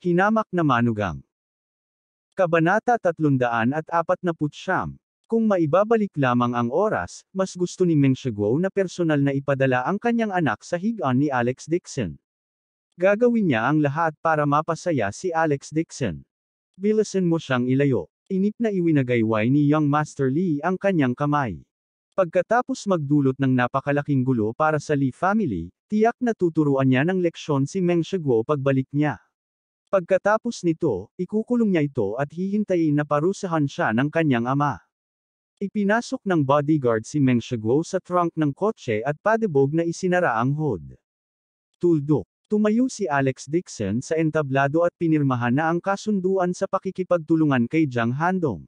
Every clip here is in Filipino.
Hinamak na manugang. Kabanata 349. Kung maibabalik lamang ang oras, mas gusto ni Meng Shiguo na personal na ipadala ang kanyang anak sa higaan ni Alex Dixon. Gagawin niya ang lahat para mapasaya si Alex Dixon. Bilisan mo siyang ilayo. Inip na iwinagayway ni Young Master Lee ang kanyang kamay. Pagkatapos magdulot ng napakalaking gulo para sa Lee family, tiyak na tuturuan niya ng leksyon si Meng Shiguo pagbalik niya. Pagkatapos nito, ikukulong niya ito at hihintayin na parusahan siya ng kanyang ama. Ipinasok ng bodyguard si Meng Shiguo sa trunk ng kotse at padebog na isinara ang hood. Tuldok. Tumayo si Alex Dixon sa entablado at pinirmahan na ang kasunduan sa pakikipagtulungan kay Jiang Handong.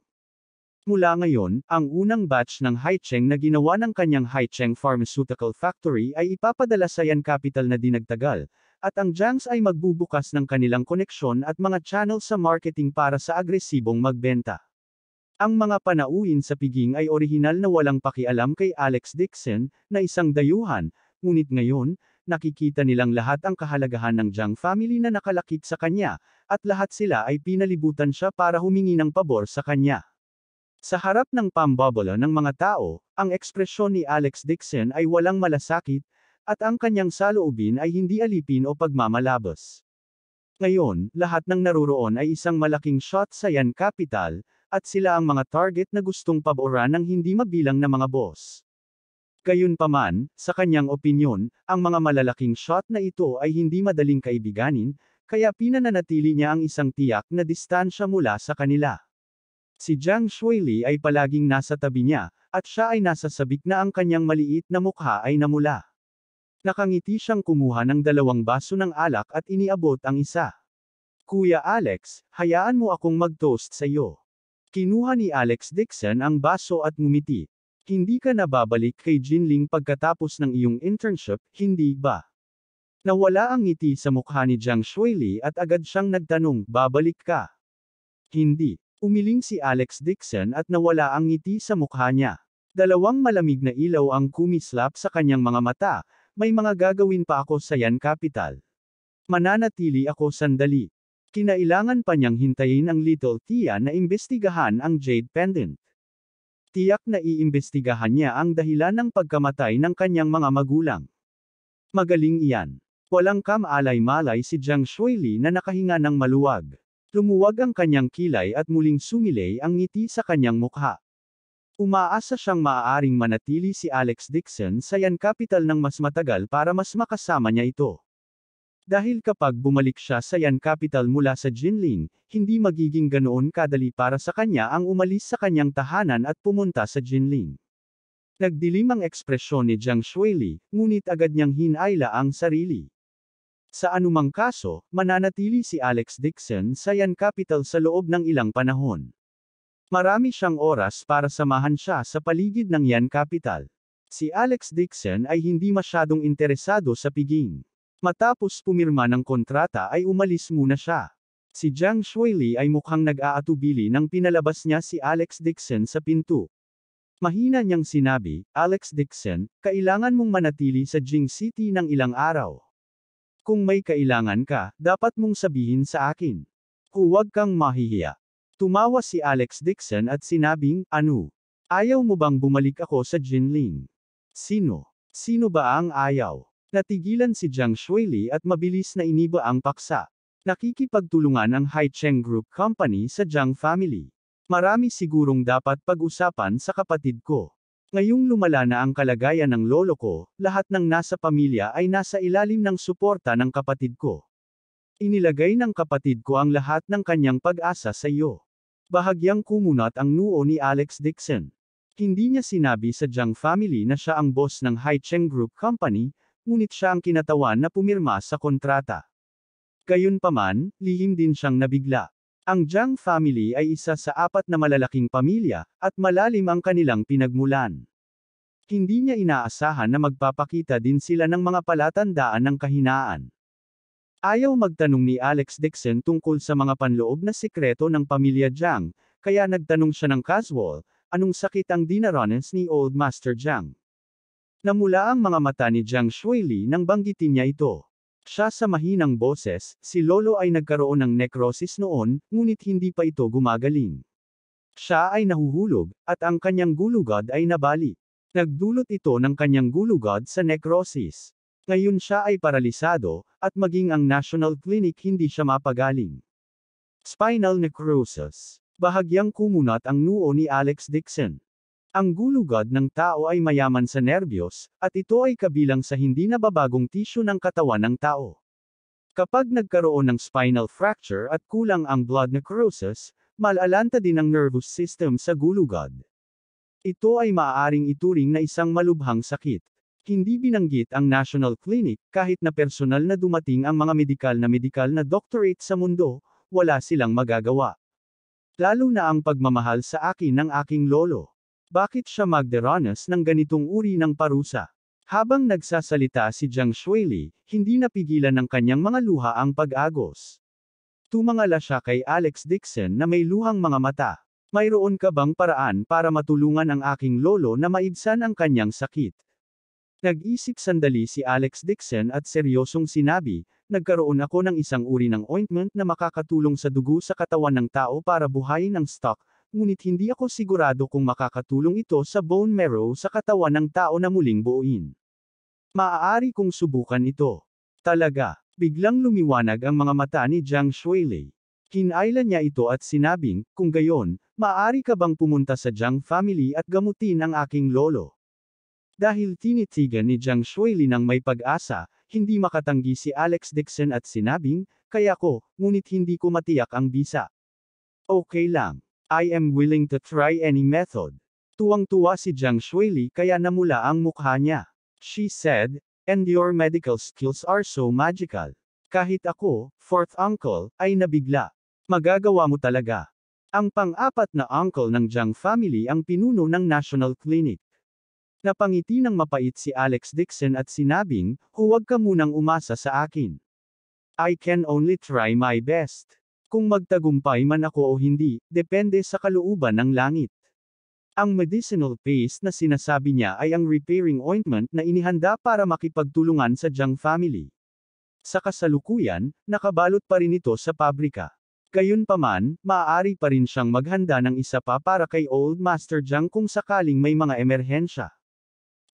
Mula ngayon, ang unang batch ng Haicheng na ginawa ng kanyang Haicheng Pharmaceutical Factory ay ipapadala sa Yan Capital na dinagtagal, at ang Jiangs ay magbubukas ng kanilang koneksyon at mga channel sa marketing para sa agresibong magbenta. Ang mga panauhin sa piging ay orihinal na walang pakialam kay Alex Dixon, na isang dayuhan, ngunit ngayon, nakikita nilang lahat ang kahalagahan ng Jiang family na nakalakip sa kanya, at lahat sila ay pinalibutan siya para humingi ng pabor sa kanya. Sa harap ng pambobola ng mga tao, ang ekspresyon ni Alex Dixon ay walang malasakit, at ang kanyang saloobin ay hindi alipin o pagmamalabos. Ngayon, lahat ng naroroon ay isang malaking shot sa Yan Capital, at sila ang mga target na gustong paboran ng hindi mabilang na mga boss. Gayunpaman, sa kanyang opinyon, ang mga malalaking shot na ito ay hindi madaling kaibiganin, kaya pinananatili niya ang isang tiyak na distansya mula sa kanila. Si Jiang Shuili ay palaging nasa tabi niya, at siya ay nasa sabik na ang kanyang maliit na mukha ay namula. Nakangiti siyang kumuha ng 2 baso ng alak at iniabot ang isa. Kuya Alex, hayaan mo akong mag-toast sa iyo. Kinuha ni Alex Dixon ang baso at ngumiti. Hindi ka na babalik kay Jinling pagkatapos ng iyong internship, hindi ba? Nawala ang ngiti sa mukha ni Jiang Shuili at agad siyang nagtanong, babalik ka? Hindi. Umiling si Alex Dixon at nawala ang ngiti sa mukha niya. 2 malamig na ilaw ang kumislap sa kanyang mga mata, may mga gagawin pa ako sa Yan Capital. Mananatili ako sandali. Kinailangan pa niyang hintayin ang Little Tia na imbestigahan ang Jade Pendant. Tiyak na iimbestigahan niya ang dahilan ng pagkamatay ng kanyang mga magulang. Magaling iyan. Walang kamalay-malay si Jiang Shuili na nakahinga ng maluwag. Lumuwag ang kanyang kilay at muling sumilay ang ngiti sa kanyang mukha. Umaasa siyang maaaring manatili si Alex Dixon sa Yan Capital ng mas matagal para mas makasama niya ito. Dahil kapag bumalik siya sa Yan Capital mula sa Jinling, hindi magiging ganoon kadali para sa kanya ang umalis sa kanyang tahanan at pumunta sa Jinling. Nagdilim ang ekspresyon ni Jiang Shuili, ngunit agad niyang hinayla ang sarili. Sa anumang kaso, mananatili si Alex Dixon sa Yan Capital sa loob ng ilang panahon. Marami siyang oras para samahan siya sa paligid ng Yan Capital. Si Alex Dixon ay hindi masyadong interesado sa piging. Matapos pumirma ng kontrata ay umalis muna siya. Si Jiang Shuili ay mukhang nag-aatubili nang pinalabas niya si Alex Dixon sa pinto. Mahina niyang sinabi, Alex Dixon, kailangan mong manatili sa Jing City ng ilang araw. Kung may kailangan ka, dapat mong sabihin sa akin. Huwag kang mahihiya. Tumawa si Alex Dixon at sinabing, ano? Ayaw mo bang bumalik ako sa Jinling? Sino? Sino ba ang ayaw? Natigilan si Jiang Shuili at mabilis na iniba ang paksa. Nakikipagtulungan ang Haicheng Group Company sa Jiang family. Marami sigurong dapat pag-usapan sa kapatid ko. Ngayong lumala na ang kalagayan ng lolo ko, lahat ng nasa pamilya ay nasa ilalim ng suporta ng kapatid ko. Inilagay ng kapatid ko ang lahat ng kanyang pag-asa sa iyo. Bahagyang kumunat ang noo ni Alex Dixon. Hindi niya sinabi sa Jiang family na siya ang boss ng Haicheng Group Company, ngunit siya ang kinatawan na pumirma sa kontrata. Gayunpaman, lihim din siyang nabigla. Ang Jiang family ay isa sa 4 na malalaking pamilya, at malalim ang kanilang pinagmulan. Hindi niya inaasahan na magpapakita din sila ng mga palatandaan ng kahinaan. Ayaw magtanong ni Alex Dixon tungkol sa mga panloob na sikreto ng pamilya Jiang, kaya nagtanong siya ng casual, anong sakit ang dinaranas ni Old Master Jiang. Namula ang mga mata ni Jiang Shuili nang banggitin niya ito. Siya sa mahinang boses, si Lolo ay nagkaroon ng necrosis noon, ngunit hindi pa ito gumagaling. Siya ay nahuhulog, at ang kanyang gulugod ay nabali. Nagdulot ito ng kanyang gulugod sa necrosis. Ngayon siya ay paralisado, at maging ang National Clinic hindi siya mapagaling. Spinal necrosis. Bahagyang kumunat ang noo ni Alex Dixon. Ang gulugod ng tao ay mayaman sa nerbiyos, at ito ay kabilang sa hindi nababagong tisyu ng katawan ng tao. Kapag nagkaroon ng spinal fracture at kulang ang blood necrosis, malalanta din ang nervous system sa gulugod. Ito ay maaaring ituring na isang malubhang sakit. Hindi binanggit ang National Clinic, kahit na personal na dumating ang mga medikal na doctorate sa mundo, wala silang magagawa. Lalo na ang pagmamahal sa akin ng aking lolo. Bakit siya magdaranas ng ganitong uri ng parusa? Habang nagsasalita si Jiang Shuili, hindi napigilan ng kanyang mga luha ang pag-agos. Tumangala siya kay Alex Dixon na may luhang mga mata. Mayroon ka bang paraan para matulungan ang aking lolo na maibsan ang kanyang sakit? Nag-isip sandali si Alex Dixon at seryosong sinabi, nagkaroon ako ng isang uri ng ointment na makakatulong sa dugo sa katawan ng tao para buhayin ang stock, ngunit hindi ako sigurado kung makakatulong ito sa bone marrow sa katawan ng tao na muling buuin. Maaari kong subukan ito. Talaga, biglang lumiwanag ang mga mata ni Jiang Shuili. Kinailan niya ito at sinabing, kung gayon, maaari ka bang pumunta sa Jiang family at gamutin ang aking lolo? Dahil tinitigan ni Jiang Shuili ng may pag-asa, hindi makatanggi si Alex Dixon at sinabing, kaya ko, ngunit hindi ko matiyak ang bisa. Okay lang. I am willing to try any method. Tuwang-tuwa si Jiang Shuili kaya namula ang mukha niya. She said, and your medical skills are so magical. Kahit ako, fourth uncle, ay nabigla. Magagawa mo talaga. Ang pang-apat na uncle ng Jiang family ang pinuno ng National Clinic. Napangiti ng mapait si Alex Dixon at sinabing, huwag ka munang umasa sa akin. I can only try my best. Kung magtagumpay man ako o hindi, depende sa kalooban ng langit. Ang medicinal paste na sinasabi niya ay ang repairing ointment na inihanda para makipagtulungan sa Jiang family. Sa kasalukuyan, nakabalot pa rin ito sa pabrika. Gayunpaman, maaari pa rin siyang maghanda ng isa pa para kay Old Master Jiang kung sakaling may mga emerhensya.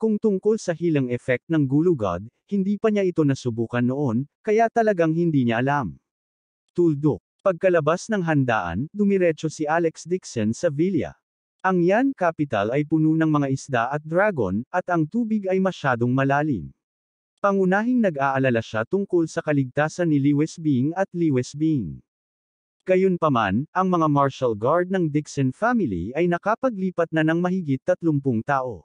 Kung tungkol sa healing effect ng gulugod, hindi pa niya ito nasubukan noon, kaya talagang hindi niya alam. Tuldok. Pagkalabas ng handaan, dumiretso si Alex Dixon sa villa. Ang Yan Capital ay puno ng mga isda at dragon, at ang tubig ay masyadong malalim. Pangunahing nag-aalala siya tungkol sa kaligtasan ni Lewis Bing at Lewis Bing. Gayunpaman, ang mga martial guard ng Dixon family ay nakapaglipat na ng mahigit 30 tao.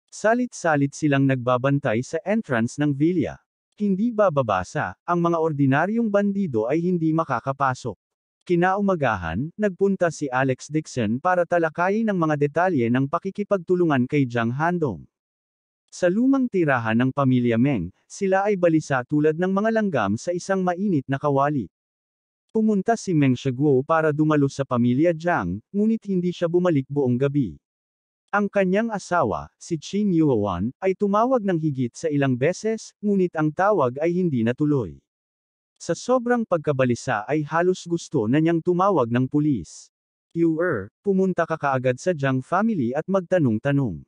Salit-salit silang nagbabantay sa entrance ng villa. Hindi bababasa, ang mga ordinaryong bandido ay hindi makakapasok. Kinaumagahan, nagpunta si Alex Dixon para talakayin ang mga detalye ng pakikipagtulungan kay Jiang Handong. Sa lumang tirahan ng pamilya Meng, sila ay balisa tulad ng mga langgam sa isang mainit na kawali. Pumunta si Meng Shiguo para dumalo sa pamilya Jiang, ngunit hindi siya bumalik buong gabi. Ang kanyang asawa, si Qin Yuan, ay tumawag ng higit sa ilang beses, ngunit ang tawag ay hindi natuloy. Sa sobrang pagkabalisa ay halos gusto na niyang tumawag ng pulis. Pumunta ka kaagad sa Jiang family at magtanong-tanong.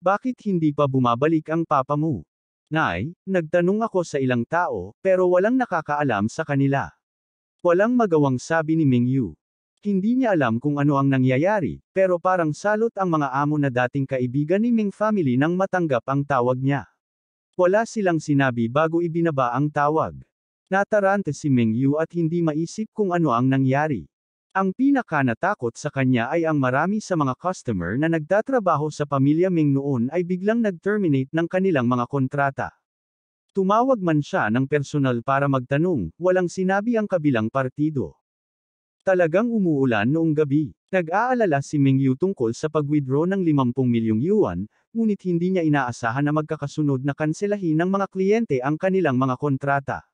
Bakit hindi pa bumabalik ang papa mo? Nay, nagtanong ako sa ilang tao, pero walang nakakaalam sa kanila. Walang magawang sabi ni Ming Yu. Hindi niya alam kung ano ang nangyayari, pero parang salot ang mga amo na dating kaibigan ni Ming family nang matanggap ang tawag niya. Wala silang sinabi bago ibinaba ang tawag. Natarante si Ming Yu at hindi maisip kung ano ang nangyari. Ang pinakanatakot sa kanya ay ang marami sa mga customer na nagtatrabaho sa pamilya Ming noon ay biglang nag-terminate ng kanilang mga kontrata. Tumawag man siya ng personal para magtanong, walang sinabi ang kabilang partido. Talagang umuulan noong gabi. Nag-aalala si Ming Yu tungkol sa pag-withdraw ng 50 milyong yuan, ngunit hindi niya inaasahan na magkakasunod na kanselahin ng mga kliyente ang kanilang mga kontrata.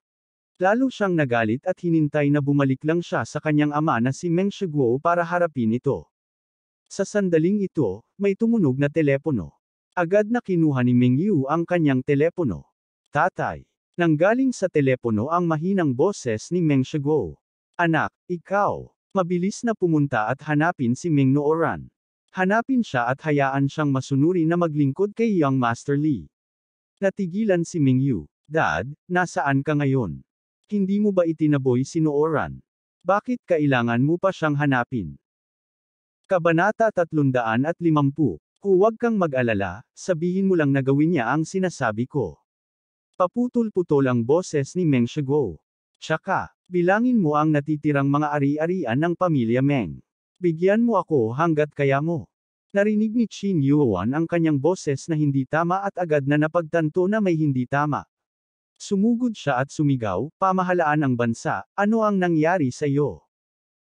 Lalo siyang nagalit at hinintay na bumalik lang siya sa kanyang ama na si Meng Shiguo para harapin ito. Sa sandaling ito, may tumunog na telepono. Agad na kinuha ni Ming Yu ang kanyang telepono. Tatay. Nanggaling sa telepono ang mahinang boses ni Meng Shiguo. Anak, ikaw. Mabilis na pumunta at hanapin si Meng Nooran. Hanapin siya at hayaan siyang masunuri na maglingkod kay Young Master Li. Natigilan si Ming Yu. Dad, nasaan ka ngayon? Hindi mo ba itinaboy si Nooran? Bakit kailangan mo pa siyang hanapin? Kabanata 350. Huwag kang mag-alala, sabihin mo lang na gawin niya ang sinasabi ko. Paputol-putol ang boses ni Meng Shiguo. Tsaka, bilangin mo ang natitirang mga ari-arian ng pamilya Meng. Bigyan mo ako hanggat kaya mo. Narinig ni Qin Yuan ang kanyang boses na hindi tama at agad na napagtanto na may hindi tama. Sumugod siya at sumigaw, pamahalaan ng bansa, ano ang nangyari sa iyo?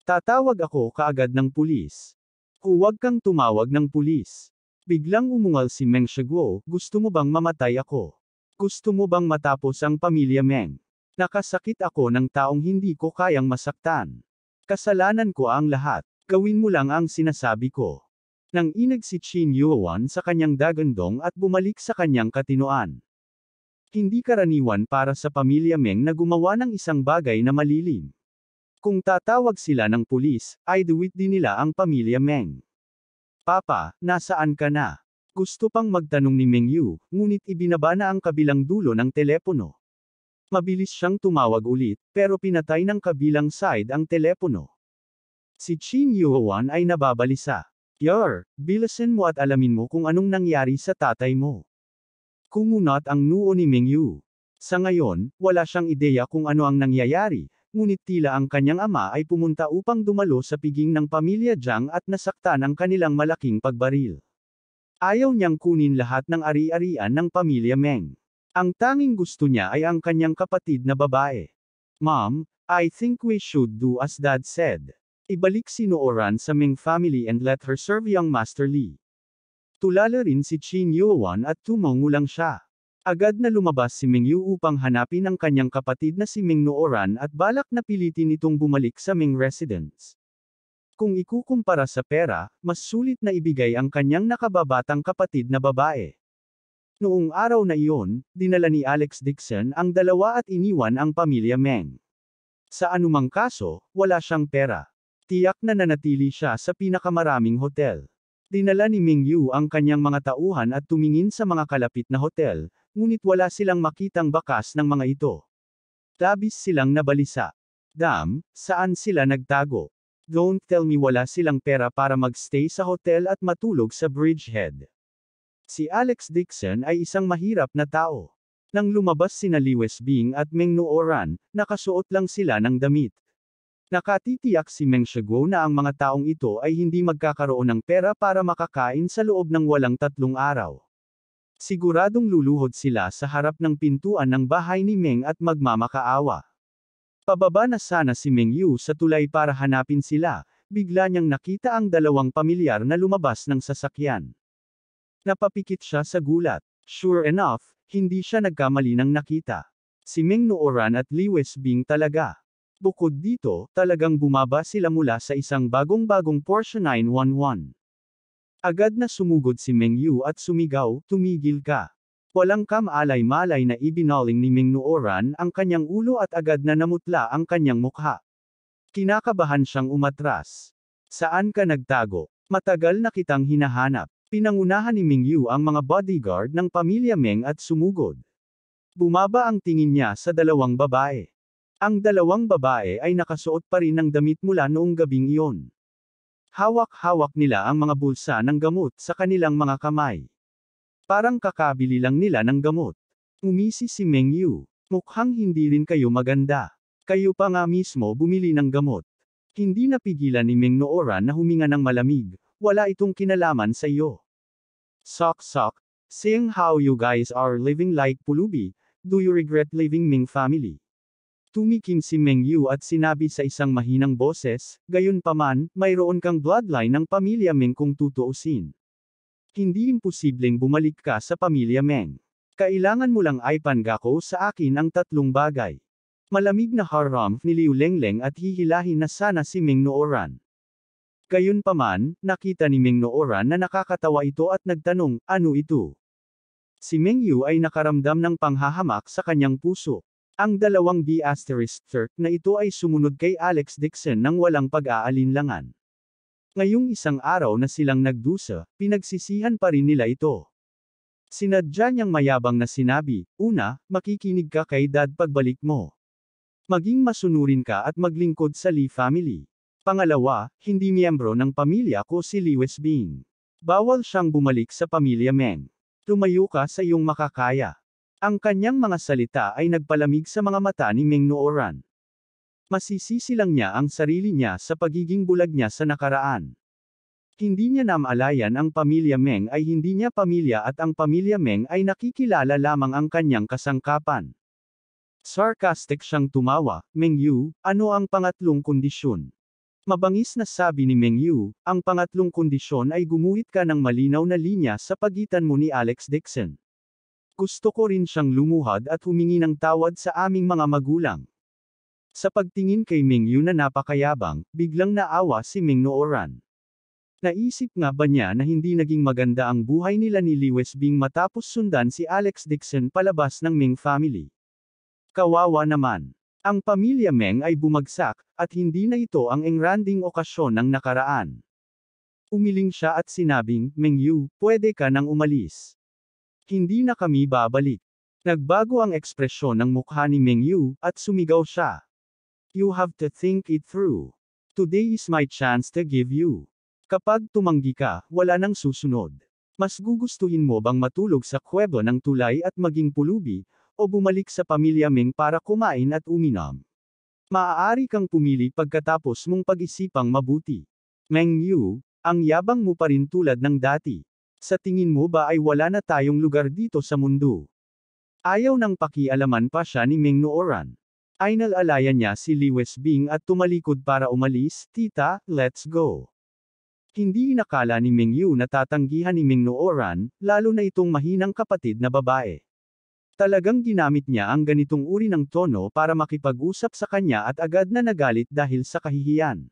Tatawag ako kaagad ng pulis. Huwag kang tumawag ng pulis. Biglang umungal si Meng Shiguo, gusto mo bang mamatay ako? Gusto mo bang matapos ang pamilya Meng? Nakasakit ako ng taong hindi ko kayang masaktan. Kasalanan ko ang lahat. Gawin mo lang ang sinasabi ko. Nang inag si Qin Yuan sa kanyang dagandong at bumalik sa kanyang katinoan. Hindi karaniwan para sa pamilya Meng na gumawa ng isang bagay na malilim. Kung tatawag sila ng pulis, ay duwit din nila ang pamilya Meng. Papa, nasaan ka na? Gusto pang magtanong ni Meng Yu, ngunit ibinaba na ang kabilang dulo ng telepono. Mabilis siyang tumawag ulit, pero pinatay ng kabilang side ang telepono. Si Qin Yuan ay nababalisa. Bilisan mo at alamin mo kung anong nangyari sa tatay mo. Kumunat ang noo ni Meng Yu. Sa ngayon, wala siyang ideya kung ano ang nangyayari, ngunit tila ang kanyang ama ay pumunta upang dumalo sa piging ng pamilya Jiang at nasaktan ang kanilang malaking pagbaril. Ayaw niyang kunin lahat ng ari-arian ng pamilya Meng. Ang tanging gusto niya ay ang kanyang kapatid na babae. Mom, I think we should do as Dad said. Ibalik si Nooran sa Meng family and let her serve young Master Li. Tulala rin si Qin Yuan at tumangulang siya. Agad na lumabas si Meng Yu upang hanapin ang kanyang kapatid na si Meng Nooran at balak na pilitin itong bumalik sa Meng residence. Kung ikukumpara sa pera, mas sulit na ibigay ang kanyang nakababatang kapatid na babae. Noong araw na iyon, dinala ni Alex Dixon ang dalawa at iniwan ang pamilya Meng. Sa anumang kaso, wala siyang pera. Tiyak na nanatili siya sa pinakamaraming hotel. Dinala ni Ming Yu ang kanyang mga tauhan at tumingin sa mga kalapit na hotel, ngunit wala silang makitang bakas ng mga ito. Labis silang nabalisa. Saan sila nagtago? Don't tell me wala silang pera para magstay sa hotel at matulog sa bridgehead. Si Alex Dixon ay isang mahirap na tao. Nang lumabas sina Li Wesbing at Meng Nooran, nakasuot lang sila ng damit. Nakatitiyak si Meng Shiguo na ang mga taong ito ay hindi magkakaroon ng pera para makakain sa loob ng walang 3 araw. Siguradong luluhod sila sa harap ng pintuan ng bahay ni Meng at magmamakaawa. Pababa na sana si Meng Yu sa tulay para hanapin sila, bigla niyang nakita ang dalawang pamilyar na lumabas ng sasakyan. Napapikit siya sa gulat. Sure enough, hindi siya nagkamali ng nakita. Si Meng Nooran at Li Wesbing talaga. Bukod dito, talagang bumaba sila mula sa isang bagong-bagong Porsche 911. Agad na sumugod si Meng Yu at sumigaw, tumigil ka. Walang kamalay-malay na ibinaling ni Meng Nooran ang kanyang ulo at agad na namutla ang kanyang mukha. Kinakabahan siyang umatras. Saan ka nagtago? Matagal na kitang hinahanap. Pinangunahan ni Meng Yu ang mga bodyguard ng pamilya Meng at sumugod. Bumaba ang tingin niya sa dalawang babae. Ang dalawang babae ay nakasuot pa rin ng damit mula noong gabing iyon. Hawak-hawak nila ang mga bulsa ng gamot sa kanilang mga kamay. Parang kakabili lang nila ng gamot. Umisi si Meng Yu. Mukhang hindi rin kayo maganda. Kayo pa nga mismo bumili ng gamot. Hindi napigilan ni Meng Nooran na huminga ng malamig. Wala itong kinalaman sa iyo. Sok, seeing how you guys are living like pulubi, do you regret leaving Meng family? Tumikim si Meng Yu at sinabi sa isang mahinang boses, gayunpaman, mayroon kang bloodline ng pamilya Meng kung tutuusin. Hindi imposibleng bumalik ka sa pamilya Meng. Kailangan mo lang ipanggako sa akin ang 3 bagay. Malamig na haramf ni Liu Lengleng at hihilahin na sana si Meng Nooran. Gayunpaman, nakita ni Meng Nooran na nakakatawa ito at nagtanong, ano ito? Si Meng Yu ay nakaramdam ng panghahamak sa kanyang puso. Ang dalawang B*** na ito ay sumunod kay Alex Dixon nang walang pag-aalinlangan. Ngayong isang araw na silang nagdusa, pinagsisihan pa rin nila ito. Sinadya niyang mayabang na sinabi, una, makikinig ka kay Dad pagbalik mo. Maging masunurin ka at maglingkod sa Lee family. Pangalawa, hindi miyembro ng pamilya ko si Lewis Bing. Bawal siyang bumalik sa pamilya Meng. Tumayo ka sa iyong makakaya. Ang kanyang mga salita ay nagpalamig sa mga mata ni Meng Nooran. Masisisi lang niya ang sarili niya sa pagiging bulag niya sa nakaraan. Hindi niya namalayan ang pamilya Meng ay hindi niya pamilya at ang pamilya Meng ay nakikilala lamang ang kanyang kasangkapan. Sarcastic siyang tumawa, Meng Yu, ano ang pangatlong kondisyon? Mabangis na sabi ni Meng Yu, ang pangatlong kondisyon ay gumuhit ka ng malinaw na linya sa pagitan mo ni Alex Dixon. Gusto ko rin siyang lumuhad at humingi ng tawad sa aming mga magulang. Sa pagtingin kay Meng Yu na napakayabang, biglang naawa si Meng Nooran. Naisip nga ba niya na hindi naging maganda ang buhay nila ni Lewis Bing matapos sundan si Alex Dixon palabas ng Meng family? Kawawa naman. Ang pamilya Meng ay bumagsak, at hindi na ito ang engranding okasyon ng nakaraan. Umiling siya at sinabing, Meng Yu, pwede ka nang umalis. Hindi na kami babalik. Nagbago ang ekspresyon ng mukha ni Meng Yu, at sumigaw siya. You have to think it through. Today is my chance to give you. Kapag tumanggi ka, wala nang susunod. Mas gugustuhin mo bang matulog sa kuweba ng tulay at maging pulubi, o bumalik sa pamilya Meng para kumain at uminom? Maaari kang pumili pagkatapos mong pag-isipang mabuti. Meng Yu, ang yabang mo pa rin tulad ng dati. Sa tingin mo ba ay wala na tayong lugar dito sa mundo? Ayaw nang pakialaman pa siya ni Meng Nooran. Ay nalalayan niya si Lewis Bing at tumalikod para umalis, tita, let's go. Hindi inakala ni Meng Yu na tatanggihan ni Meng Nooran, lalo na itong mahinang kapatid na babae. Talagang ginamit niya ang ganitong uri ng tono para makipag-usap sa kanya at agad na nagalit dahil sa kahihiyan.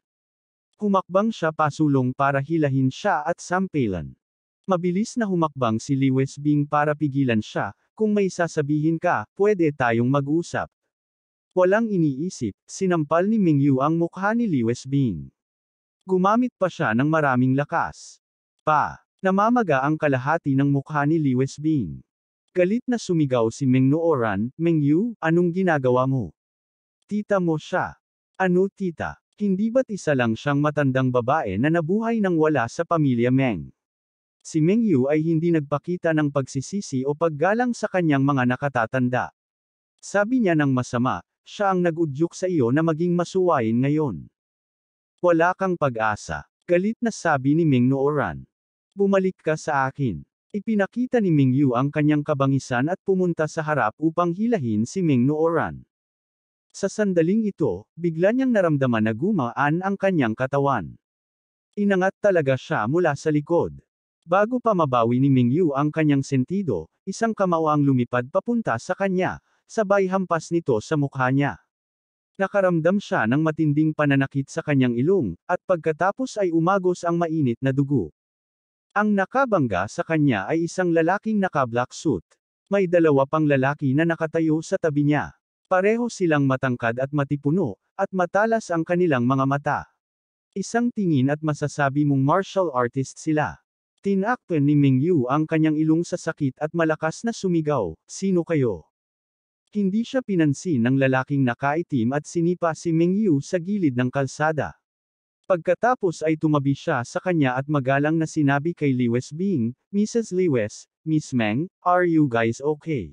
Humakbang siya pasulong para hilahin siya at sampelan. Mabilis na humakbang si Lewis Bing para pigilan siya, kung may sasabihin ka, pwede tayong mag-usap. Walang iniisip, sinampal ni Meng Yu ang mukha ni Lewis Bing. Gumamit pa siya ng maraming lakas. Namamaga ang kalahati ng mukha ni Lewis Bing. Galit na sumigaw si Meng Nooran, Meng Yu, anong ginagawa mo? Tita mo siya. Ano tita? Hindi ba't isa lang siyang matandang babae na nabuhay nang wala sa pamilya Meng? Si Meng Yu ay hindi nagpakita ng pagsisisi o paggalang sa kanyang mga nakatatanda. Sabi niya ng masama, siya ang nag-udyok sa iyo na maging masuwain ngayon. Wala kang pag-asa. Galit na sabi ni Meng Nooran. Bumalik ka sa akin. Ipinakita ni Meng Yu ang kanyang kabangisan at pumunta sa harap upang hilahin si Meng Nooran. Sa sandaling ito, bigla niyang naramdaman na gumaan ang kanyang katawan. Inangat talaga siya mula sa likod. Bago pa mabawi ni Meng Yu ang kanyang sentido, isang kamao ang lumipad papunta sa kanya, sabay hampas nito sa mukha niya. Nakaramdam siya ng matinding pananakit sa kanyang ilong, at pagkatapos ay umagos ang mainit na dugo. Ang nakabangga sa kanya ay isang lalaking naka-black suit. May dalawa pang lalaki na nakatayo sa tabi niya. Pareho silang matangkad at matipuno, at matalas ang kanilang mga mata. Isang tingin at masasabi mong martial artist sila. Tinakpan ni Meng Yu ang kanyang ilong sa sakit at malakas na sumigaw, sino kayo? Hindi siya pinansin ng lalaking nakaitim at sinipa si Meng Yu sa gilid ng kalsada. Pagkatapos ay tumabi siya sa kanya at magalang na sinabi kay Lewis Bing, Mrs. Lewis, Miss Meng, are you guys okay?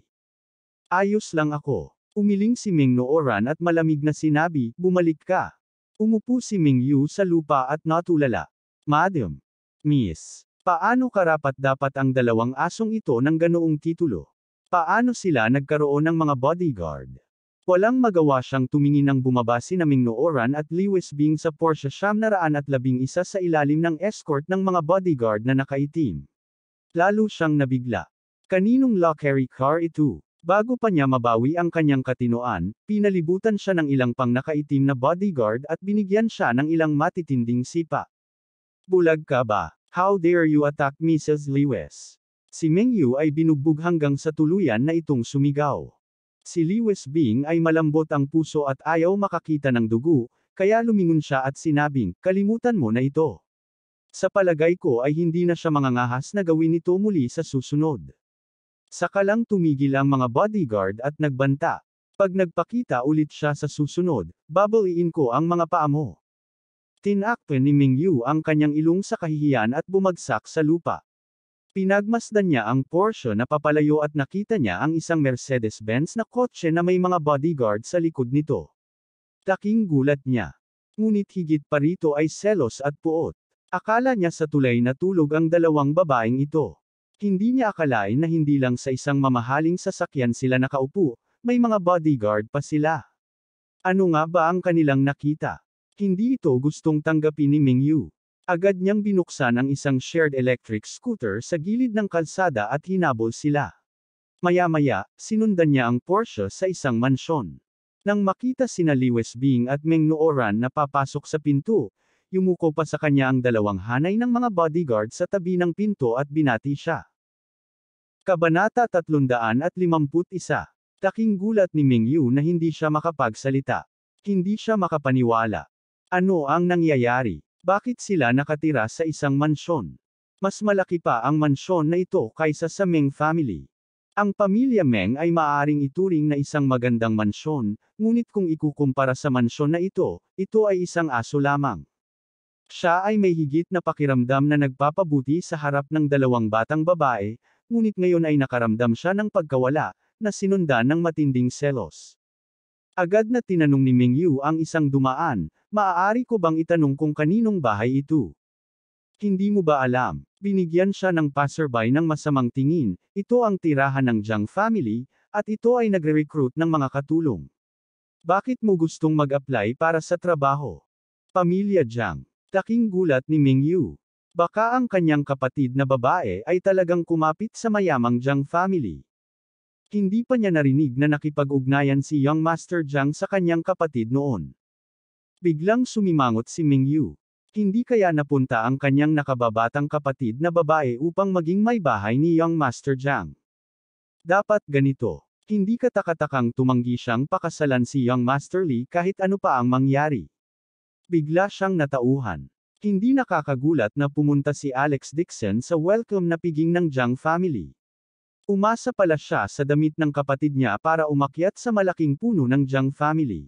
Ayos lang ako. Umiling si Meng Nooran at malamig na sinabi, bumalik ka. Umupo si Meng Yu sa lupa at natulala. Madam. Miss. Paano karapat-dapat ang dalawang asong ito ng ganoong titulo? Paano sila nagkaroon ng mga bodyguard? Walang magawa siyang tumingin nang bumaba si Meng Nooran at Lewis Bing sa Porsche 911 sa ilalim ng escort ng mga bodyguard na nakaitim. Lalo siyang nabigla. Kaninong luxury car ito? Bago pa niya mabawi ang kanyang katinoan, pinalibutan siya ng ilang pang nakaitim na bodyguard at binigyan siya ng ilang matitinding sipa. Bulag ka ba? How dare you attack Mrs. Lewis? Si Meng Yu ay binugbog hanggang sa tuluyan na itong sumigaw. Si Li Wesbing ay malambot ang puso at ayaw makakita ng dugo, kaya lumingon siya at sinabing, kalimutan mo na ito. Sa palagay ko ay hindi na siya mangangahas na gawin ito muli sa susunod. Saka lang tumigil ang mga bodyguard at nagbanta. Pag nagpakita ulit siya sa susunod, babaliin ko ang mga paa mo. Tinakpan ni Meng Yu ang kanyang ilong sa kahihiyan at bumagsak sa lupa. Pinagmasdan niya ang Porsche na papalayo at nakita niya ang isang Mercedes-Benz na kotse na may mga bodyguard sa likod nito. Taking gulat niya. Ngunit higit pa rito ay selos at puot. Akala niya sa tulay na tulog ang dalawang babaeng ito. Hindi niya akalain na hindi lang sa isang mamahaling sasakyan sila nakaupo, may mga bodyguard pa sila. Ano nga ba ang kanilang nakita? Hindi ito gustong tanggapin ni Meng Yu. Agad niyang binuksan ang isang shared electric scooter sa gilid ng kalsada at hinabol sila. Maya-maya, sinundan niya ang Porsche sa isang mansyon. Nang makita sina Li Wesbing at Meng Nooran na papasok sa pinto, yumuko pa sa kanya ang dalawang hanay ng mga bodyguard sa tabi ng pinto at binati siya. Kabanata 351. Taking gulat ni Meng Yu na hindi siya makapagsalita. Hindi siya makapaniwala. Ano ang nangyayari? Bakit sila nakatira sa isang mansyon? Mas malaki pa ang mansyon na ito kaysa sa Meng family. Ang pamilya Meng ay maaaring ituring na isang magandang mansyon, ngunit kung ikukumpara sa mansyon na ito ay isang aso lamang. Siya ay may higit na pakiramdam na nagpapabuti sa harap ng dalawang batang babae, ngunit ngayon ay nakaramdam siya ng pagkawala, na sinundan ng matinding selos. Agad na tinanong ni Meng Yu ang isang dumaan, maaari ko bang itanong kung kaninong bahay ito? Hindi mo ba alam? Binigyan siya ng passerby ng masamang tingin, ito ang tirahan ng Jiang family, at ito ay nagre-recruit ng mga katulong. Bakit mo gustong mag-apply para sa trabaho? Pamilya Jiang. Taking gulat ni Meng Yu. Baka ang kanyang kapatid na babae ay talagang kumapit sa mayamang Jiang family. Hindi pa niya narinig na nakipag-ugnayan si Young Master Jiang sa kanyang kapatid noon. Biglang sumimangot si Meng Yu. Hindi kaya napunta ang kanyang nakababatang kapatid na babae upang maging may bahay ni Young Master Jiang. Dapat ganito. Hindi katakatakang tumanggi siyang pakasalan si Young Master Li kahit ano pa ang mangyari. Bigla siyang natauhan. Hindi nakakagulat na pumunta si Alex Dixon sa welcome na piging ng Jiang family. Umasa pala siya sa damit ng kapatid niya para umakyat sa malaking puno ng Jiang family.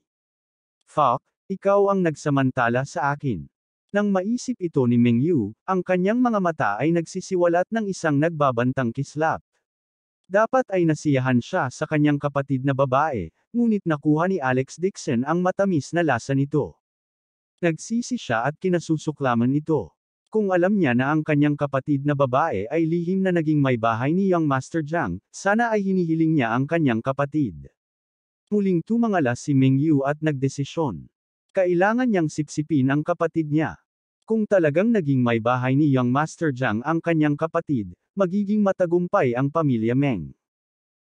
Fuck, ikaw ang nagsamantala sa akin. Nang maisip ito ni Meng Yu, ang kanyang mga mata ay nagsisiwalat ng isang nagbabantang kislap. Dapat ay nasiyahan siya sa kanyang kapatid na babae, ngunit nakuha ni Alex Dixon ang matamis na lasa nito. Nagsisi siya at kinasusuklaman ito. Kung alam niya na ang kanyang kapatid na babae ay lihim na naging may bahay ni Young Master Jiang, sana ay hinihiling niya ang kanyang kapatid. Muling tumangala si Meng Yu at nagdesisyon. Kailangan niyang sipsipin ang kapatid niya. Kung talagang naging may bahay ni Young Master Jiang ang kanyang kapatid, magiging matagumpay ang pamilya Meng.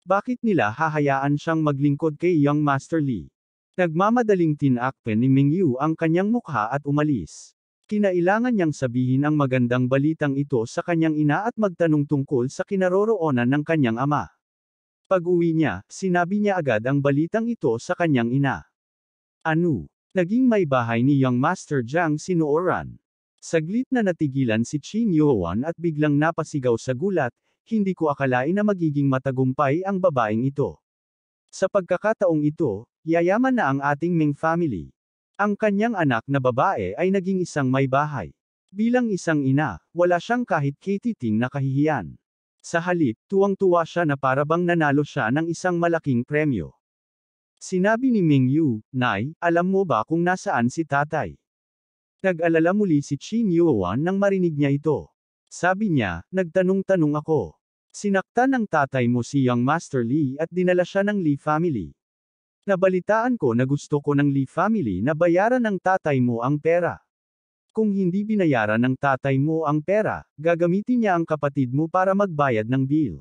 Bakit nila hahayaan siyang maglingkod kay Young Master Li? Nagmamadaling tinakpan ni Meng Yu ang kanyang mukha at umalis. Kinailangan niyang sabihin ang magandang balitang ito sa kanyang ina at magtanong tungkol sa kinaroroonan ng kanyang ama. Pag-uwi niya, sinabi niya agad ang balitang ito sa kanyang ina. Ano? Naging may bahay ni Young Master Jiang si Nooran. Saglit na natigilan si Qin Yuan at biglang napasigaw sa gulat, hindi ko akalain na magiging matagumpay ang babaeng ito. Sa pagkakataong ito, yayaman na ang ating Meng family. Ang kanyang anak na babae ay naging isang may bahay. Bilang isang ina, wala siyang kahit katiting na kahihiyan. Sa halip, tuwang-tuwa siya na parabang nanalo siya ng isang malaking premyo. Sinabi ni Meng Yu, Nay, alam mo ba kung nasaan si tatay? Nag-alala muli si Qin Yuan nang marinig niya ito. Sabi niya, nagtanong-tanong ako. Sinaktan ng tatay mo si Young Master Li at dinala siya ng Li family. Nabalitaan ko na gusto ko ng Li family na bayaran ng tatay mo ang pera. Kung hindi binayaran ng tatay mo ang pera, gagamitin niya ang kapatid mo para magbayad ng bill.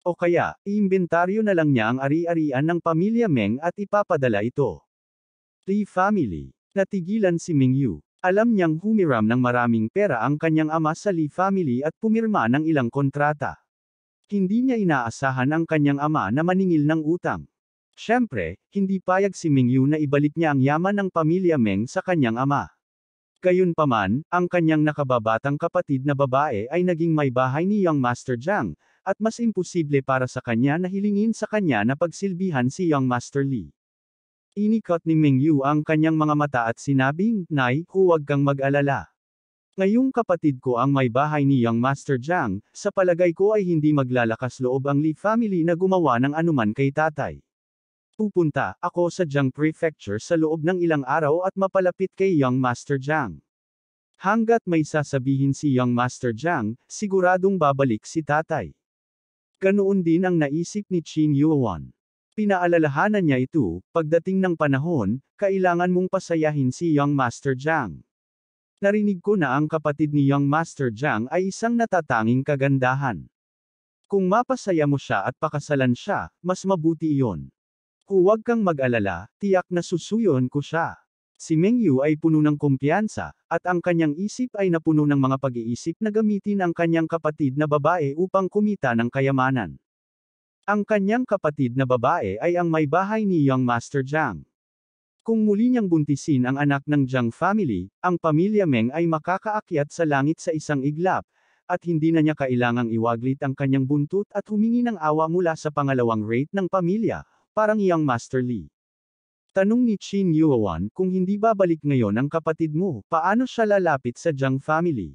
O kaya, iimbentaryo na lang niya ang ari-arian ng pamilya Meng at ipapadala ito. Li family. Natigilan si Meng Yu. Alam niyang humiram ng maraming pera ang kanyang ama sa Li family at pumirma ng ilang kontrata. Hindi niya inaasahan ang kanyang ama na maningil ng utang. Siyempre, hindi payag si Mingyu na ibalik niya ang yaman ng pamilya Meng sa kanyang ama. Gayunpaman, ang kanyang nakababatang kapatid na babae ay naging may bahay ni Young Master Jiang, at mas imposible para sa kanya na hilingin sa kanya na pagsilbihan si Young Master Li. Inikot ni Mingyu ang kanyang mga mata at sinabing, "Nay, huwag kang mag-alala. Ngayong kapatid ko ang may bahay ni Young Master Jiang, sa palagay ko ay hindi maglalakas loob ang Li family na gumawa ng anuman kay tatay. Pupunta ako sa Jiang Prefecture sa loob ng ilang araw at mapalapit kay Young Master Jiang. Hanggat may sasabihin si Young Master Jiang, siguradong babalik si tatay." Ganoon din ang naisip ni Qin Yuan. Pinaalalahanan niya ito, pagdating ng panahon, kailangan mong pasayahin si Young Master Jiang. Narinig ko na ang kapatid ni Young Master Jiang ay isang natatanging kagandahan. Kung mapasaya mo siya at pakasalan siya, mas mabuti iyon. Huwag kang mag-alala, tiyak na susuyon ko siya. Si Mingyu ay puno ng kumpiyansa, at ang kanyang isip ay napuno ng mga pag-iisip na gamitin ang kanyang kapatid na babae upang kumita ng kayamanan. Ang kanyang kapatid na babae ay ang may bahay ni Young Master Jiang. Kung muli niyang buntisin ang anak ng Jiang family, ang pamilya Meng ay makakaakyat sa langit sa isang iglap, at hindi na niya kailangang iwaglit ang kanyang buntot at humingi ng awa mula sa pangalawang rate ng pamilya, parang Young Master Li. Tanong ni Qin Yuan, kung hindi babalik ngayon ang kapatid mo, paano siya lalapit sa Jiang family?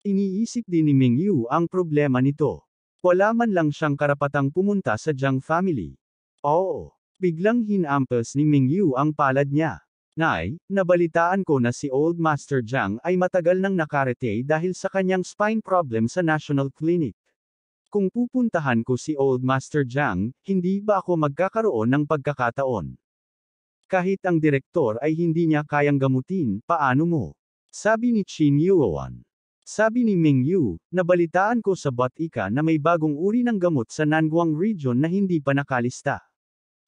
Iniisip din ni Mingyu ang problema nito. Wala man lang siyang karapatang pumunta sa Jiang family. Oo. Biglang hinampas ni Mingyu ang palad niya. "Nay, nabalitaan ko na si Old Master Jiang ay matagal nang nakarete dahil sa kanyang spine problem sa National Clinic. Kung pupuntahan ko si Old Master Jiang, hindi ba ako magkakaroon ng pagkakataon? Kahit ang direktor ay hindi niya kayang gamutin, paano mo?" Sabi ni Qin Yuan. Sabi ni Mingyu, "Nabalitaan ko sa Batika na may bagong uri ng gamot sa Nanguang region na hindi pa nakalista.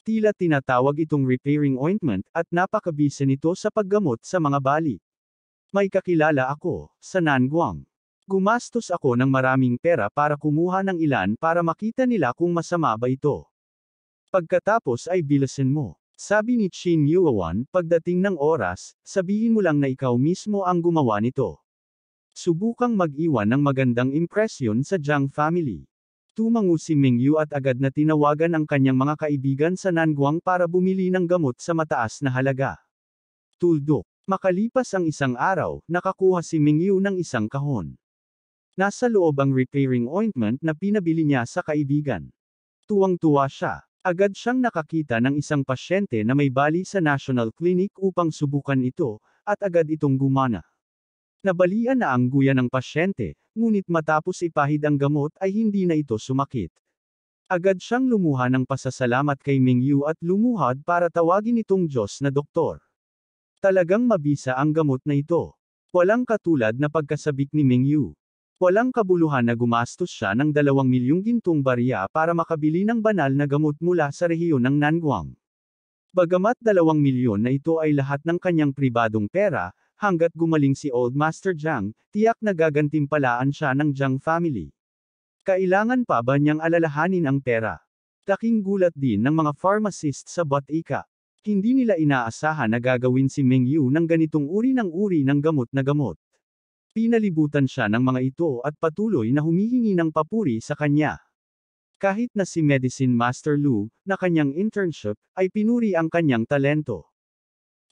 Tila tinatawag itong repairing ointment, at napakabisa nito sa paggamot sa mga bali. May kakilala ako, sa Nanguang. Gumastos ako ng maraming pera para kumuha ng ilan para makita nila kung masama ba ito. Pagkatapos ay bilasin mo." Sabi ni Qin Yuan, "Pagdating ng oras, sabihin mo lang na ikaw mismo ang gumawa nito. Subukang mag-iwan ng magandang impresyon sa Jiang family." Tumango si Mingyu at agad na tinawagan ang kanyang mga kaibigan sa Nanguang para bumili ng gamot sa mataas na halaga. Tuldok. Makalipas ang isang araw, nakakuha si Mingyu ng isang kahon. Nasa loob ang repairing ointment na pinabili niya sa kaibigan. Tuwang-tuwa siya. Agad siyang nakakita ng isang pasyente na may bali sa National Clinic upang subukan ito, at agad itong gumana. Nabalian na ang guya ng pasyente, ngunit matapos ipahid ang gamot ay hindi na ito sumakit. Agad siyang lumuha ng pasasalamat kay Mingyu at lumuhad para tawagin itong Diyos na doktor. Talagang mabisa ang gamot na ito. Walang katulad na pagkasabik ni Mingyu. Walang kabuluhan na gumastos siya ng 2 milyong gintong barya para makabili ng banal na gamot mula sa rehiyon ng Nanguang. Bagamat 2 milyon na ito ay lahat ng kanyang pribadong pera, hanggat gumaling si Old Master Jiang, tiyak na gagantimpalaan siya ng Jiang family. Kailangan pa ba niyang alalahanin ang pera? Laking gulat din ng mga pharmacist sa Batika. Hindi nila inaasahan na gagawin si Mingyu ng ganitong uri ng gamot na gamot. Pinalibutan siya ng mga ito at patuloy na humihingi ng papuri sa kanya. Kahit na si Medicine Master Lu, na kanyang internship, ay pinuri ang kanyang talento.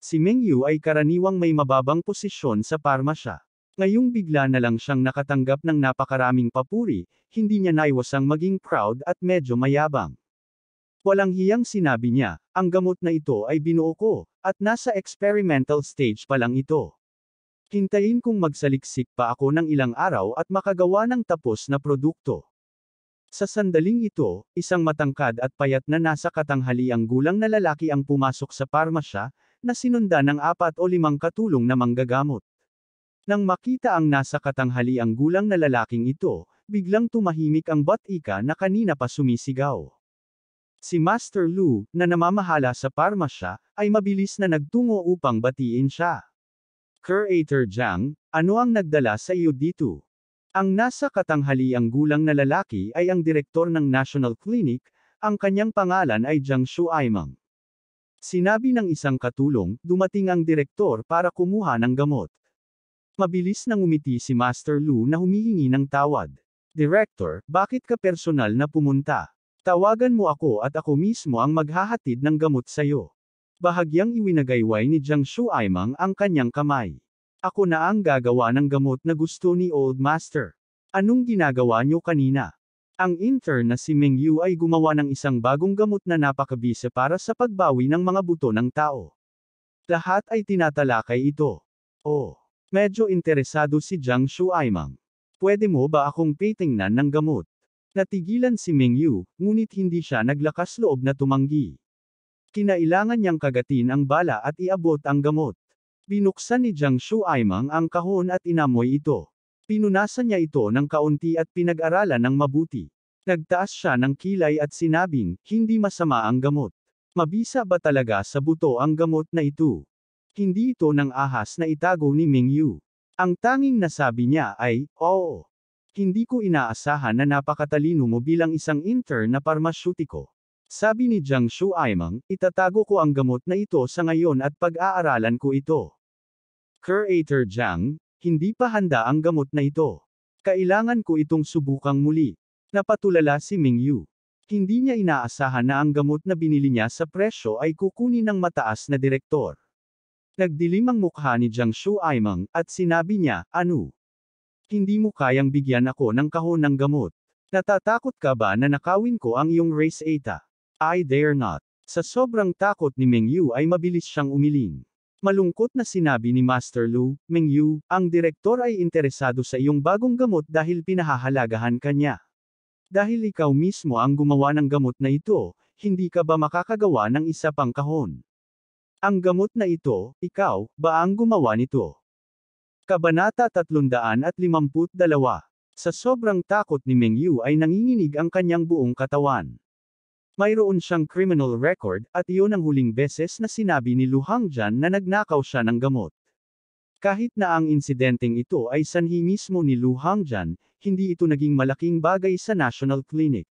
Si Mingyu ay karaniwang may mababang posisyon sa parmasya. Ngayong bigla na lang siyang nakatanggap ng napakaraming papuri, hindi niya naiwasang maging proud at medyo mayabang. Walang hiyang sinabi niya, "Ang gamot na ito ay binuo ko, at nasa experimental stage pa lang ito. Hintayin kong magsaliksik pa ako ng ilang araw at makagawa ng tapos na produkto." Sa sandaling ito, isang matangkad at payat na nasa katanghaliang gulang na lalaki ang pumasok sa parmasya, na sinundan ng 4 o 5 katulong na manggagamot. Nang makita ang nasa katanghaliang gulang na lalaking ito, biglang tumahimik ang Batika na kanina pa sumisigaw. Si Master Lu, na namamahala sa parmasya, ay mabilis na nagtungo upang batiin siya. "Curator Jiang, ano ang nagdala sa iyo dito? Ang nasa katanghaliang gulang na lalaki ay ang direktor ng National Clinic, ang kanyang pangalan ay Jiang Shuaimeng. Sinabi ng isang katulong, dumating ang direktor para kumuha ng gamot. Mabilis nang umiti si Master Lu na humihingi ng tawad. Director, bakit ka personal na pumunta? Tawagan mo ako at ako mismo ang maghahatid ng gamot sayo. Bahagyang iwinagayway ni Jiang Shuaimeng ang kanyang kamay. Ako na ang gagawa ng gamot na gusto ni Old Master. Anong ginagawa niyo kanina? Ang intern na si Meng Yu ay gumawa ng isang bagong gamot na napakabisa para sa pagbawi ng mga buto ng tao. Lahat ay tinatalakay ito. Oh, medyo interesado si Jiang Shuaimeng. Pwede mo ba akong patingnan ng gamot? Natigilan si Meng Yu, ngunit hindi siya naglakas loob na tumanggi. Kinailangan niyang kagatin ang bala at iabot ang gamot. Binuksan ni Jiang Shuaimeng ang kahon at inamoy ito. Pinunasan niya ito ng kaunti at pinag-aralan ng mabuti. Nagtaas siya ng kilay at sinabing, hindi masama ang gamot. Mabisa ba talaga sa buto ang gamot na ito? Hindi ito ng ahas na itago ni Meng Yu. Ang tanging nasabi niya ay, oo. Hindi ko inaasahan na napakatalino mo bilang isang intern na parmasyutiko. Sabi ni Jiang Shuaimeng, itatago ko ang gamot na ito sa ngayon at pag-aaralan ko ito. Curator Jiang, hindi pa handa ang gamot na ito. Kailangan ko itong subukang muli. Napatulala si Meng Yu. Hindi niya inaasahan na ang gamot na binili niya sa presyo ay kukunin ng mataas na direktor. Nagdilim ang mukha ni Jiang Shuaimeng, at sinabi niya, ano? Hindi mo kayang bigyan ako ng kahon ng gamot. Natatakot ka ba na nakawin ko ang iyong race eta? I dare not. Sa sobrang takot ni Meng Yu ay mabilis siyang umiling. Malungkot na sinabi ni Master Lu, Meng Yu, ang direktor ay interesado sa iyong bagong gamot dahil pinahahalagahan ka niya. Dahil ikaw mismo ang gumawa ng gamot na ito, hindi ka ba makakagawa ng isa pang kahon? Ang gamot na ito, ikaw, ba ang gumawa nito? Kabanata 352. Sa sobrang takot ni Meng Yu ay nanginginig ang kanyang buong katawan. Mayroon siyang criminal record, at iyon ang huling beses na sinabi ni Lu Hangjian na nagnakaw siya ng gamot. Kahit na ang insidenteng ito ay sanhi mismo ni Lu Hangjian, hindi ito naging malaking bagay sa National Clinic.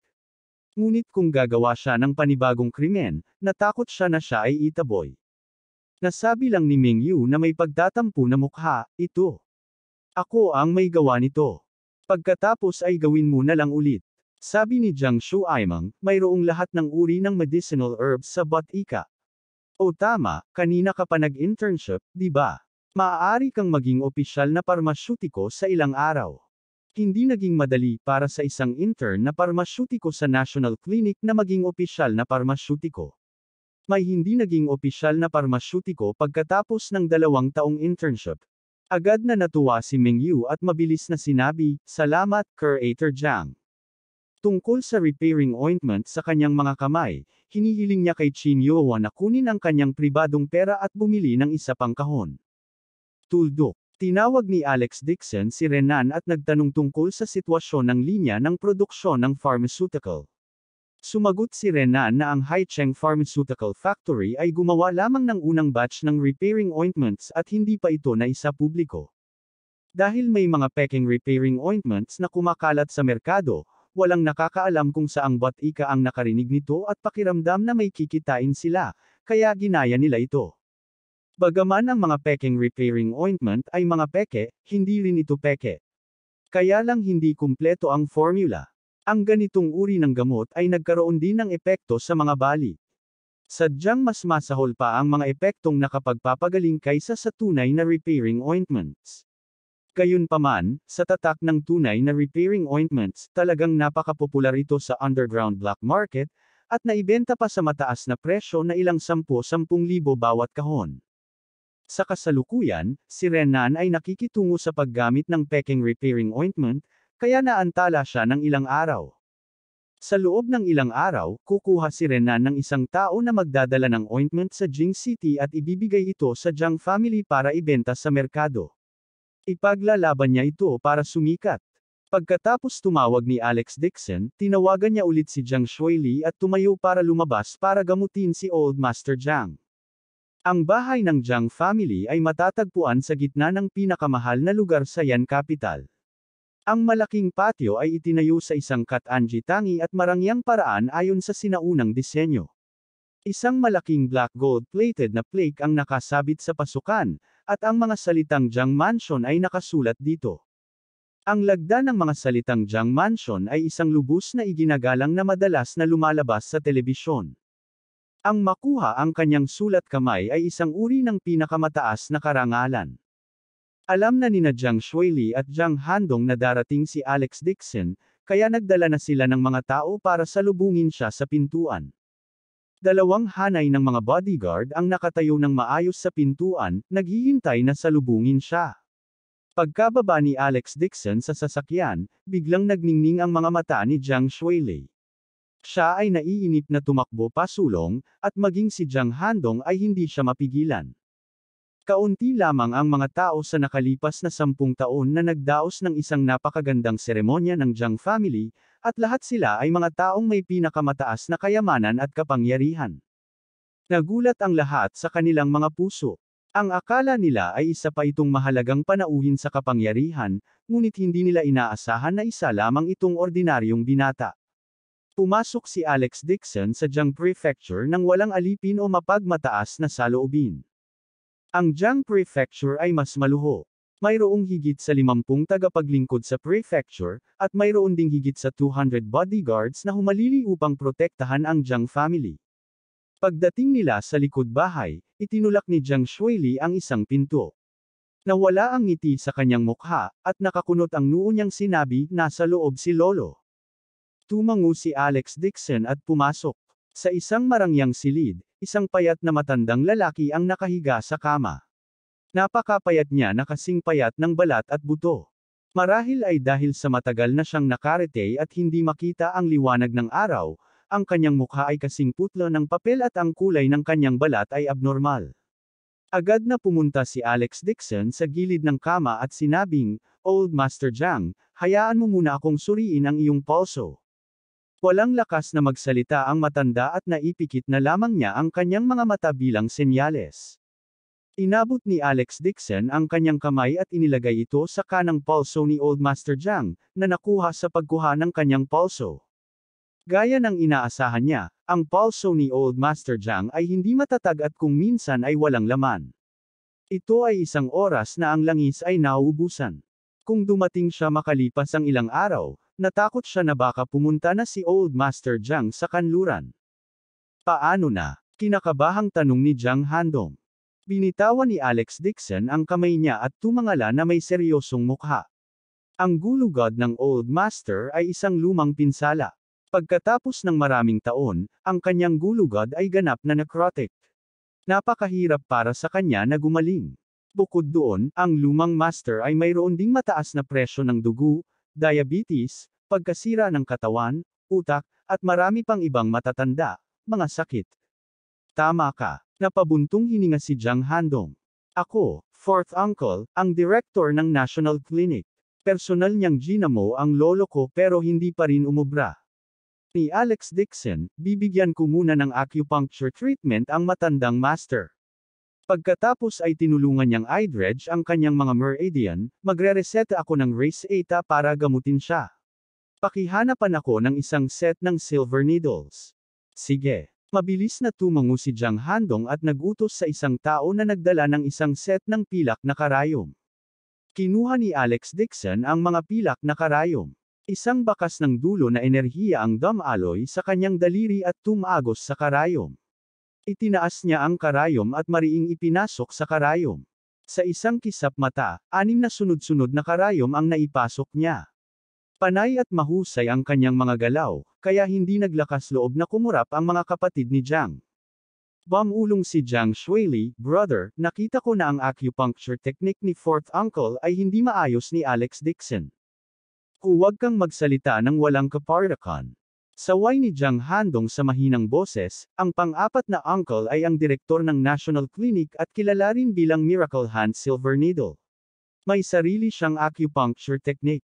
Ngunit kung gagawa siya ng panibagong krimen, natakot siya na siya ay itaboy. Nasabi lang ni Meng Yu na may pagtatampo na mukha, ito. Ako ang may gawa nito. Pagkatapos ay gawin mo na lang ulit. Sabi ni Jiang Shuaimeng, mayroong lahat ng uri ng medicinal herbs sa Batika. O tama, kanina ka pa nag-internship, di ba? Maaari kang maging opisyal na parmasyutiko sa ilang araw. Hindi naging madali para sa isang intern na parmasyutiko sa National Clinic na maging opisyal na parmasyutiko. May hindi naging opisyal na parmasyutiko pagkatapos ng 2 taong internship. Agad na natuwa si Meng Yu at mabilis na sinabi, salamat, Curator Jiang. Tungkol sa repairing ointment sa kanyang mga kamay, hinihiling niya kay Qin Yuan na kunin ang kanyang pribadong pera at bumili ng isa pang kahon. Tuldok. Tinawag ni Alex Dixon si Renan at nagtanong tungkol sa sitwasyon ng linya ng produksyon ng pharmaceutical. Sumagot si Renan na ang Haicheng Pharmaceutical Factory ay gumawa lamang ng unang batch ng repairing ointments at hindi pa ito naisapubliko. Dahil may mga peking repairing ointments na kumakalat sa merkado, walang nakakaalam kung saang Batika ang nakarinig nito at pakiramdam na may kikitain sila, kaya ginaya nila ito. Bagaman ang mga peking repairing ointment ay mga peke, hindi rin ito peke. Kaya lang hindi kumpleto ang formula. Ang ganitong uri ng gamot ay nagkaroon din ng epekto sa mga bali. Sadyang mas masahol pa ang mga epektong nakapagpapagaling kaysa sa tunay na repairing ointments. Gayunpaman, sa tatak ng tunay na repairing ointments, talagang napakapopular ito sa underground black market, at naibenta pa sa mataas na presyo na ilang 10,000 bawat kahon. Sa kasalukuyan, si Renan ay nakikitungo sa paggamit ng peking repairing ointment, kaya naantala siya ng ilang araw. Sa loob ng ilang araw, kukuha si Renan ng isang tao na magdadala ng ointment sa Jing City at ibibigay ito sa Jiang family para ibenta sa merkado. Ipaglalaban niya ito para sumikat. Pagkatapos tumawag ni Alex Dixon, tinawagan niya ulit si Jiang Shuili at tumayo para lumabas para gamutin si Old Master Jiang. Ang bahay ng Jiang family ay matatagpuan sa gitna ng pinakamahal na lugar sa Yan Capital. Ang malaking patio ay itinayo sa isang kat-anji-tangi at marangyang paraan ayon sa sinaunang disenyo. Isang malaking black gold-plated na plaque ang nakasabit sa pasukan, at ang mga salitang Jiang Mansion ay nakasulat dito. Ang lagda ng mga salitang Jiang Mansion ay isang lubos na iginagalang na madalas na lumalabas sa telebisyon. Ang makuha ang kanyang sulat kamay ay isang uri ng pinakamataas na karangalan. Alam na nina Jiang Shuili at Jiang Handong na darating si Alex Dixon, kaya nagdala na sila ng mga tao para salubungin siya sa pintuan. Dalawang hanay ng mga bodyguard ang nakatayo ng maayos sa pintuan, naghihintay na salubungin siya. Pagkababa ni Alex Dixon sa sasakyan, biglang nagningning ang mga mata ni Jiang Shuili. Siya ay naiinip na tumakbo pasulong, at maging si Jiang Handong ay hindi siya mapigilan. Kaunti lamang ang mga tao sa nakalipas na 10 taon na nagdaos ng isang napakagandang seremonya ng Jiang family, at lahat sila ay mga taong may pinakamataas na kayamanan at kapangyarihan. Nagulat ang lahat sa kanilang mga puso. Ang akala nila ay isa pa itong mahalagang panauhin sa kapangyarihan, ngunit hindi nila inaasahan na isa lamang itong ordinaryong binata. Pumasok si Alex Dixon sa Jiang Prefecture nang walang alipin o mapagmataas na saloobin. Ang Jiang Prefecture ay mas maluho. Mayroong higit sa 50 tagapaglingkod sa prefecture, at mayroon ding higit sa 200 bodyguards na humalili upang protektahan ang Jiang family. Pagdating nila sa likod bahay, itinulak ni Jiang Shuili ang isang pinto. Nawala ang ngiti sa kanyang mukha, at nakakunot ang noo niyang sinabi, nasa loob si Lolo. Tumango si Alex Dixon at pumasok. Sa isang marangyang silid, isang payat na matandang lalaki ang nakahiga sa kama. Napakapayat niya na kasing payat ng balat at buto. Marahil ay dahil sa matagal na siyang nakarete at hindi makita ang liwanag ng araw, ang kanyang mukha ay kasing putla ng papel at ang kulay ng kanyang balat ay abnormal. Agad na pumunta si Alex Dixon sa gilid ng kama at sinabing, "Old Master Jiang, hayaan mo muna akong suriin ang iyong pulso." Walang lakas na magsalita ang matanda at naipikit na lamang niya ang kanyang mga mata bilang senyales. Inabot ni Alex Dixon ang kanyang kamay at inilagay ito sa kanang pulso ni Old Master Jiang, na nakuha sa pagkuha ng kanyang pulso. Gaya ng inaasahan niya, ang pulso ni Old Master Jiang ay hindi matatag at kung minsan ay walang laman. Ito ay isang oras na ang langis ay nauubusan. Kung dumating siya makalipas ang ilang araw, natakot siya na baka pumunta na si Old Master Jiang sa kanluran. Paano na? Kinakabahang tanong ni Jiang Handong. Binitawan ni Alex Dixon ang kamay niya at tumangala na may seryosong mukha. Ang gulugod ng Old Master ay isang lumang pinsala. Pagkatapos ng maraming taon, ang kanyang gulugod ay ganap na necrotic. Napakahirap para sa kanya na gumaling. Bukod doon, ang lumang master ay mayroon ding mataas na presyo ng dugo, diabetes, pagkasira ng katawan, utak, at marami pang ibang matatanda, mga sakit. Tama ka. Napabuntong hininga si Jiang Handong. Ako, fourth uncle, ang director ng National Clinic. Personal niyang ginamo ang lolo ko pero hindi pa rin umubra. Ni Alex Dixon, bibigyan ko muna ng acupuncture treatment ang matandang master. Pagkatapos ay tinulungan niyang i-dredge ang kanyang mga meridian, magre-reseta ako ng race eta para gamutin siya. Pakihanapan ako ng isang set ng silver needles. Sige. Mabilis na tumango si Jiang Handong at nagutos sa isang tao na nagdala ng isang set ng pilak na karayom. Kinuha ni Alex Dixon ang mga pilak na karayom. Isang bakas ng dulo na enerhiya ang damaloy sa kanyang daliri at tumagos sa karayom. Itinaas niya ang karayom at mariing ipinasok sa karayom. Sa isang kisap mata, 6 na sunod-sunod na karayom ang naipasok niya. Panay at mahusay ang kanyang mga galaw, kaya hindi naglakas loob na kumurap ang mga kapatid ni Jiang. Bumulong si Jiang Shuili, "Brother, nakita ko na ang acupuncture technique ni fourth uncle ay hindi maayos ni Alex Dixon. Huwag kang magsalita ng walang kapardakan." Saway ni Jiang Handong sa mahinang boses, ang pang-apat na uncle ay ang direktor ng National Clinic at kilala rin bilang Miracle Hand Silver Needle. May sarili siyang acupuncture technique.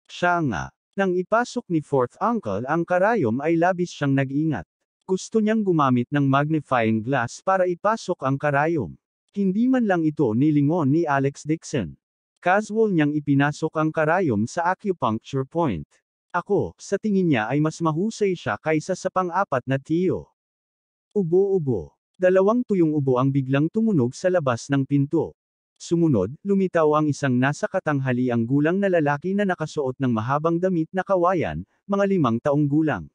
Siya nga. Nang ipasok ni fourth uncle ang karayom ay labis siyang nag-ingat. Gusto niyang gumamit ng magnifying glass para ipasok ang karayom. Hindi man lang ito nilingon ni Alex Dixon. Casual niyang ipinasok ang karayom sa acupuncture point. Ako, sa tingin niya ay mas mahusay siya kaysa sa pang-apat na tiyo. Ubo-ubo. Dalawang tuyong ubo ang biglang tumunog sa labas ng pinto. Sumunod, lumitaw ang isang nasa katanghaliang gulang na lalaki na nakasuot ng mahabang damit na kawayan, mga 5 taong gulang.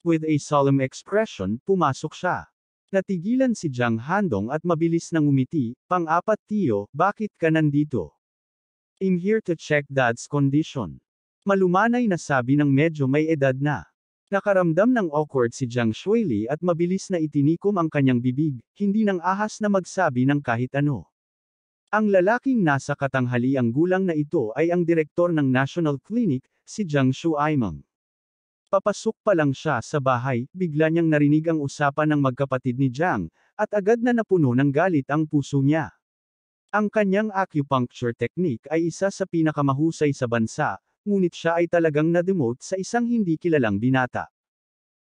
With a solemn expression, pumasok siya. Natigilan si Jiang Handong at mabilis nang umiti, "Pang-apat tiyo, bakit ka nandito?" "I'm here to check Dad's condition." Malumanay na sabi ng medyo may edad na. Nakaramdam ng awkward si Jiang Shuili at mabilis na itinikom ang kanyang bibig, hindi nang ahas na magsabi ng kahit ano. Ang lalaking nasa katanghaliang gulang na ito ay ang direktor ng National Clinic, si Jiang Shuaimeng. Papasok pa lang siya sa bahay, bigla niyang narinig ang usapan ng magkapatid ni Jiang, at agad na napuno ng galit ang puso niya. Ang kanyang acupuncture technique ay isa sa pinakamahusay sa bansa, ngunit siya ay talagang na-demote sa isang hindi kilalang binata.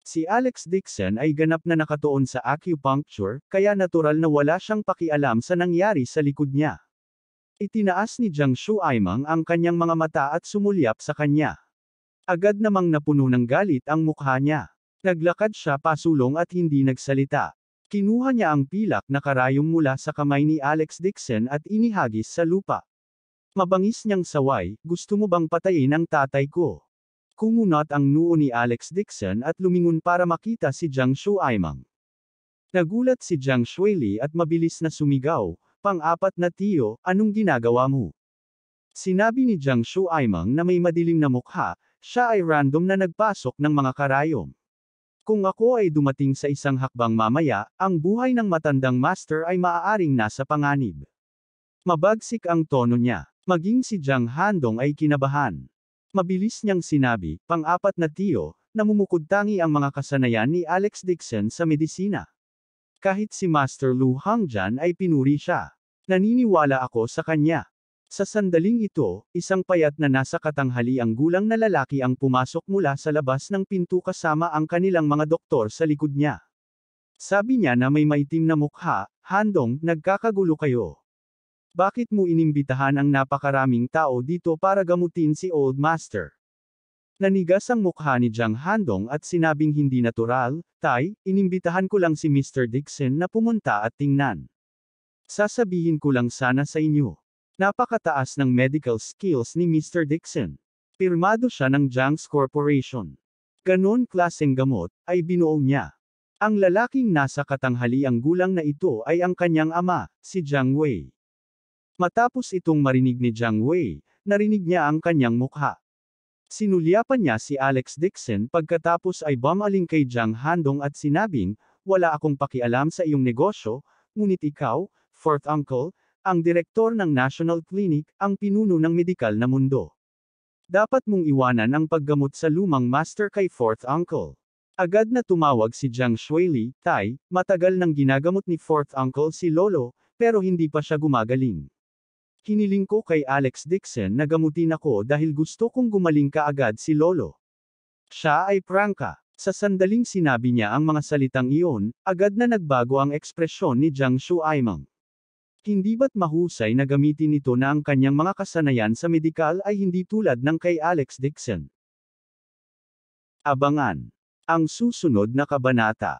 Si Alex Dixon ay ganap na nakatuon sa acupuncture, kaya natural na wala siyang pakialam sa nangyari sa likod niya. Itinaas ni Jiang Shuaimeng ang kanyang mga mata at sumulyap sa kanya. Agad namang napuno ng galit ang mukha niya. Naglakad siya pasulong at hindi nagsalita. Kinuha niya ang pilak na karayom mula sa kamay ni Alex Dixon at inihagis sa lupa. Mabangis niyang saway, "Gusto mo bang patayin ang tatay ko?" Kumunat ang noo ni Alex Dixon at lumingon para makita si Jiang Shuaimeng. Nagulat si Jiang Shuili at mabilis na sumigaw, "Pang-apat na tiyo, anong ginagawa mo?" Sinabi ni Jiang Shuaimeng na may madilim na mukha, siya ay random na nagpasok ng mga karayom. "Kung ako ay dumating sa isang hakbang mamaya, ang buhay ng matandang master ay maaaring nasa panganib." Mabagsik ang tono niya. Maging si Jiang Handong ay kinabahan. Mabilis niyang sinabi, "Pang-apat na tiyo, namumukod tangi ang mga kasanayan ni Alex Dixon sa medisina. Kahit si Master Lu Hongjian ay pinuri siya. Naniniwala ako sa kanya." Sa sandaling ito, isang payat na nasa katanghaliang gulang na lalaki ang pumasok mula sa labas ng pinto kasama ang kanilang mga doktor sa likod niya. Sabi niya na may maitim na mukha, "Handong, nagkakagulo kayo. Bakit mo inimbitahan ang napakaraming tao dito para gamutin si Old Master?" Nanigas ang mukha ni Jiang Handong at sinabing hindi natural, "Tay, inimbitahan ko lang si Mr. Dixon na pumunta at tingnan. Sasabihin ko lang sana sa inyo. Napakataas ng medical skills ni Mr. Dixon. Pirmado siya ng Jiang's Corporation. Ganon klaseng gamot, ay binuo niya." Ang lalaking nasa katanghaliang gulang na ito ay ang kanyang ama, si Jiang Wei. Matapos itong marinig ni Jiang Wei, narinig niya ang kanyang mukha. Sinulyapan niya si Alex Dixon pagkatapos ay bumaling kay Jiang Handong at sinabing, "Wala akong pakialam sa iyong negosyo, ngunit ikaw, fourth uncle, ang direktor ng National Clinic, ang pinuno ng medikal na mundo. Dapat mong iwanan ang paggamot sa lumang master kay fourth uncle." Agad na tumawag si Jiang Shuili, "Tay, matagal nang ginagamot ni fourth uncle si Lolo, pero hindi pa siya gumagaling. Hiniling ko kay Alex Dixon na gamutin ako dahil gusto kong gumaling kaagad si Lolo." Siya ay prangka. Sa sandaling sinabi niya ang mga salitang iyon, agad na nagbago ang ekspresyon ni Jiang Shuaimeng. Hindi ba't mahusay na gamitin ito na ang kanyang mga kasanayan sa medikal ay hindi tulad ng kay Alex Dixon? Abangan ang susunod na kabanata.